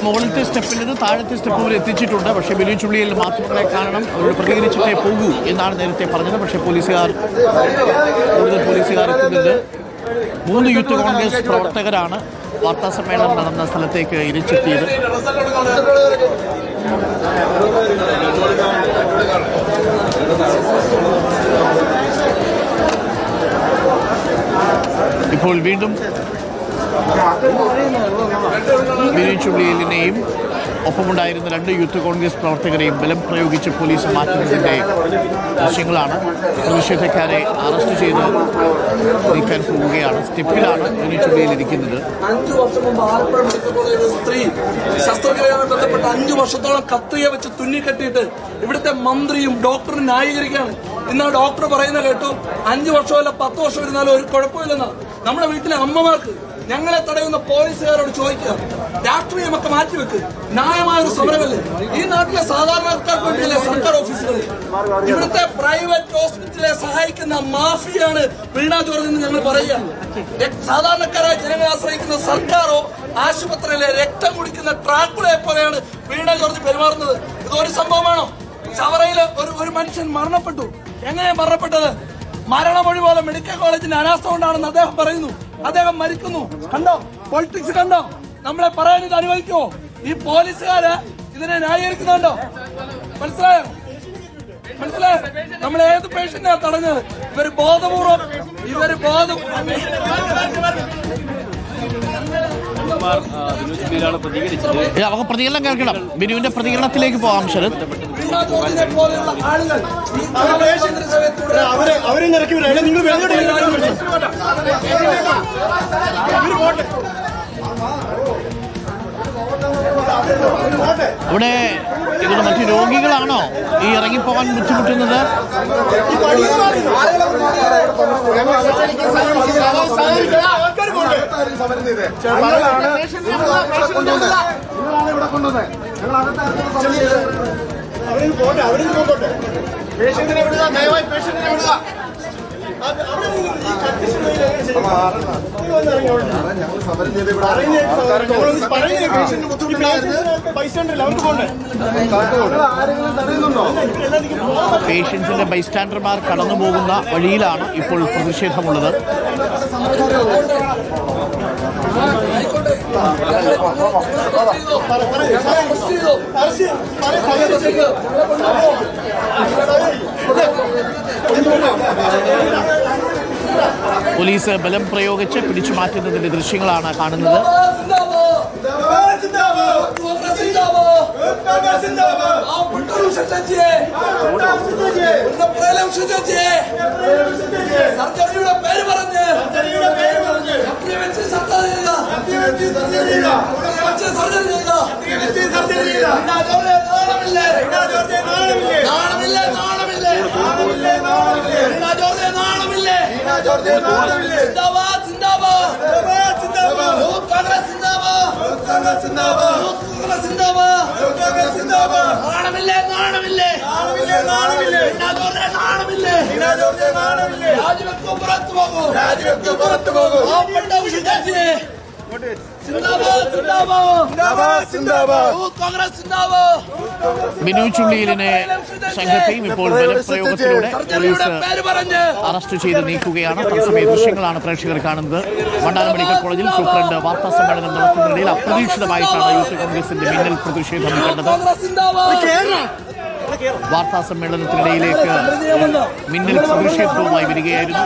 മുകളിലത്തെ സ്റ്റെപ്പിൽ നിന്ന് താഴത്തെ സ്റ്റെപ്പ് വരെ എത്തിച്ചിട്ടുണ്ട്. പക്ഷേ ബിനു ചുള്ളിയിൽ മാധ്യമങ്ങളെ കാണണം, അവർ പ്രതികരിച്ചിട്ടേ പോകൂ എന്നാണ് നേരത്തെ പറഞ്ഞത്. പക്ഷേ കൂടുതൽ പോലീസുകാർ എത്തുന്നത് 3 യൂത്ത് കോൺഗ്രസ് പ്രവർത്തകരാണ് വാർത്താസമ്മേളനം നടന്ന സ്ഥലത്തേക്ക് ഇരച്ചെത്തിയത്. ഇപ്പോൾ വീണ്ടും ബിനു ചുള്ളിയിലിനെയും ഒപ്പമുണ്ടായിരുന്ന 2 യൂത്ത് കോൺഗ്രസ് പ്രവർത്തകരെയും ബലം പ്രയോഗിച്ച് പോലീസ് മാറ്റുന്നതിൻ്റെ ദൃശ്യങ്ങളാണ്. പ്രതിഷേധക്കാരെ അറസ്റ്റ് ചെയ്ത് നീക്കാൻ പോവുകയാണ്. സ്റ്റെപ്പിലാണ് ബിനു ചുള്ളിയിലിരിക്കുന്നത്. 5 വർഷം മുമ്പ് ആലപ്പുഴ മെഡിക്കൽ കോളേജിലെ സ്ത്രീ ശസ്ത്രക്രിയയുമായി ബന്ധപ്പെട്ട് 5 വർഷത്തോളം കത്രിക വെച്ച് തുന്നിക്കെട്ടിയിട്ട് ഇവിടുത്തെ മന്ത്രിയും ഡോക്ടറും ന്യായീകരിക്കുകയാണ്. ഇന്ന് ഡോക്ടർ പറയുന്ന കേട്ടു 5 വർഷമല്ല 10 വർഷം ഇരുന്നാലും ഒരു കുഴപ്പമില്ലെന്നാണ്. നമ്മുടെ വീട്ടിലെ അമ്മമാർക്ക് ഞങ്ങളെ തടയുന്ന പോലീസുകാരോട് ചോദിക്കുക, രാഷ്ട്രീയമൊക്കെ മാറ്റിവെക്ക്, ന്യായമായൊരു സമരമല്ലേ? ഈ നാട്ടിലെ സാധാരണക്കാർക്ക് വേണ്ടിയല്ലേ സർക്കാർ ഓഫീസുകളിൽ? ഇവിടുത്തെ പ്രൈവറ്റ് ഹോസ്പിറ്റലെ സഹായിക്കുന്ന മാഫിയാണ് വീണ ജോർജ് എന്ന് ഞങ്ങൾ പറയുക. സാധാരണക്കാരായ ജനങ്ങളെ ആശ്രയിക്കുന്ന സർക്കാരോ ആശുപത്രിയിലെ രക്തം കുടിക്കുന്ന ട്രാക്കുളയെ പോലെയാണ് വീണ ജോർജ് പെരുമാറുന്നത്. ഇതൊരു സംഭവമാണോ? ചവറയിൽ ഒരു മനുഷ്യൻ മരണപ്പെട്ടു. എങ്ങനെയാണ് മരണപ്പെട്ടത്? മരണമൊഴി പോലെ മെഡിക്കൽ കോളേജിന്റെ അനാസ്ഥ കൊണ്ടാണെന്ന് അദ്ദേഹം പറയുന്നു. അദ്ദേഹം മരിക്കുന്നു. കണ്ടോ പൊളിറ്റിക്സ്? കണ്ടോ? നമ്മളെ പറയാൻ ഇത് അനുവദിക്കുമോ? ഈ പോലീസുകാര് ഇതിനെ ന്യായീകരിക്കുന്നുണ്ടോ? മനസ്സിലായോ? നമ്മൾ ഏത് പേഷ്യന്റാ തടഞ്ഞത്? ഇവര് ബോധപൂർവം നമുക്ക് പ്രതികരണം കേൾക്കണം. ബിനുവിന്റെ പ്രതികരണത്തിലേക്ക് പോകാം. ശരത്, ഇവിടെ ഇവിടെ മറ്റു രോഗികളാണോ ഈ ഇറങ്ങിപ്പോകാൻ ബുദ്ധിമുട്ടുന്നത്? പേഷ്യന്റിനെ വിടുക, ദയവായി പേഷ്യന്റിനെ വിടുക. പേഷ്യൻസിന്റെ ബൈസ്റ്റാൻഡർമാർ കടന്നു പോകുന്ന വഴിയിലാണ് ഇപ്പോൾ പ്രതിഷേധമുള്ളത്. പോലീസ് ബലം പ്രയോഗിച്ച് പിടിച്ചു മാറ്റുന്നതിന്റെ ദൃശ്യങ്ങളാണ് കാണുന്നത്. ബിനു ചുള്ളിയിലിനെ സംഘത്തെയും ഇപ്പോൾ ബലപ്രയോഗത്തിലൂടെ പോലീസ് അറസ്റ്റ് ചെയ്ത് നീക്കുകയാണ്. തത്സമയ ദൃശ്യങ്ങളാണ് പ്രേക്ഷകർ കാണുന്നത്. വണ്ടാനം മെഡിക്കൽ കോളേജിൽ സൂപ്രണ്ട് വാർത്താ സമ്മേളനം നടത്തുന്നതിനിടയിൽ അപ്രതീക്ഷിതമായിട്ടാണ് യൂത്ത് കോൺഗ്രസിന്റെ മിന്നൽ പ്രതിഷേധം കണ്ടത്. വാർത്താ സമ്മേളനത്തിനിടയിലേക്ക് മിന്നൽ പ്രതിഷേധവുമായി വരികയായിരുന്നു.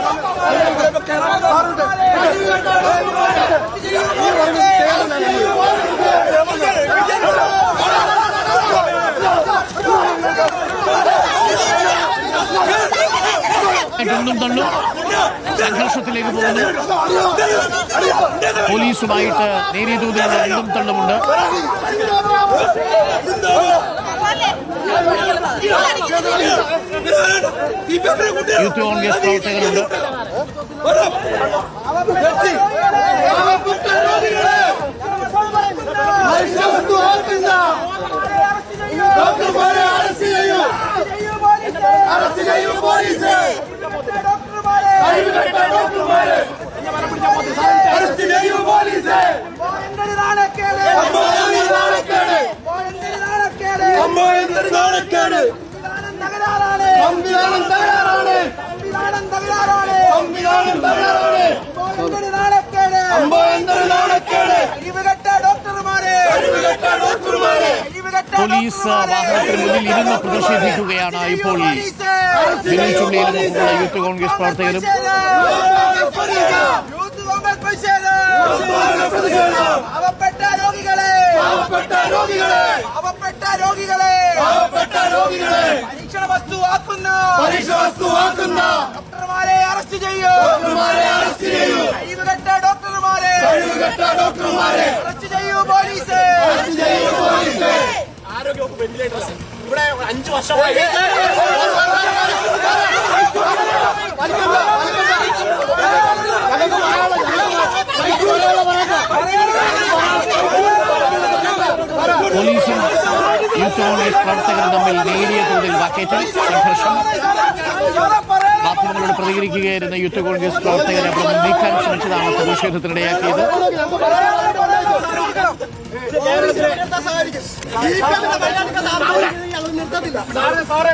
ഒന്നും തള്ളും സംഘർഷത്തിലേക്ക് പോകുന്നു. പോലീസുമായിട്ട് നേരിയ തോതിലുള്ള ഒന്നും തള്ളുമുണ്ട്. യൂത്ത് കോൺഗ്രസ് പ്രവർത്തകരുണ്ട്. പോലീസ് എന്തൊരു നാണക്കേട്. സംവിധാനം തകരാറാണ്. അമ്പോ എന്തൊരു നാണക്കേട്. പോലീസ് വാഹനത്തിന് മുന്നിൽ ഇരുന്ന് പ്രതിഷേധിക്കുകയാണ് ഇപ്പോൾ ബിനോയ് ചുള്ളിയിലും യൂത്ത് കോൺഗ്രസ് പ്രവർത്തകരും. പരീക്ഷ വസ്തുവാക്കുന്ന ഡോക്ടർമാരെ അറസ്റ്റ് ചെയ്യൂ. ഡോക്ടർമാരെ അറസ്റ്റ് ചെയ്യൂ. പോലീസ് ആരോഗ്യവകുപ്പ് വെന്റിലേറ്റേഴ്സ് ഇവിടെ 5 വർഷമായി. പോലീസും യൂത്ത് കോൺഗ്രസ് പ്രവർത്തകരും തമ്മിൽ നേരിയ തോതിൽ വാക്കേറ്റം, സംഘർഷം. മാധ്യമങ്ങളോട് പ്രതികരിക്കുകയായിരുന്ന യൂത്ത് കോൺഗ്രസ് പ്രവർത്തകരെ അവിടെ നിന്ന് നീക്കാൻ ശ്രമിച്ചതാണ് പ്രതിഷേധത്തിനിടയാക്കിയത്. സാറേ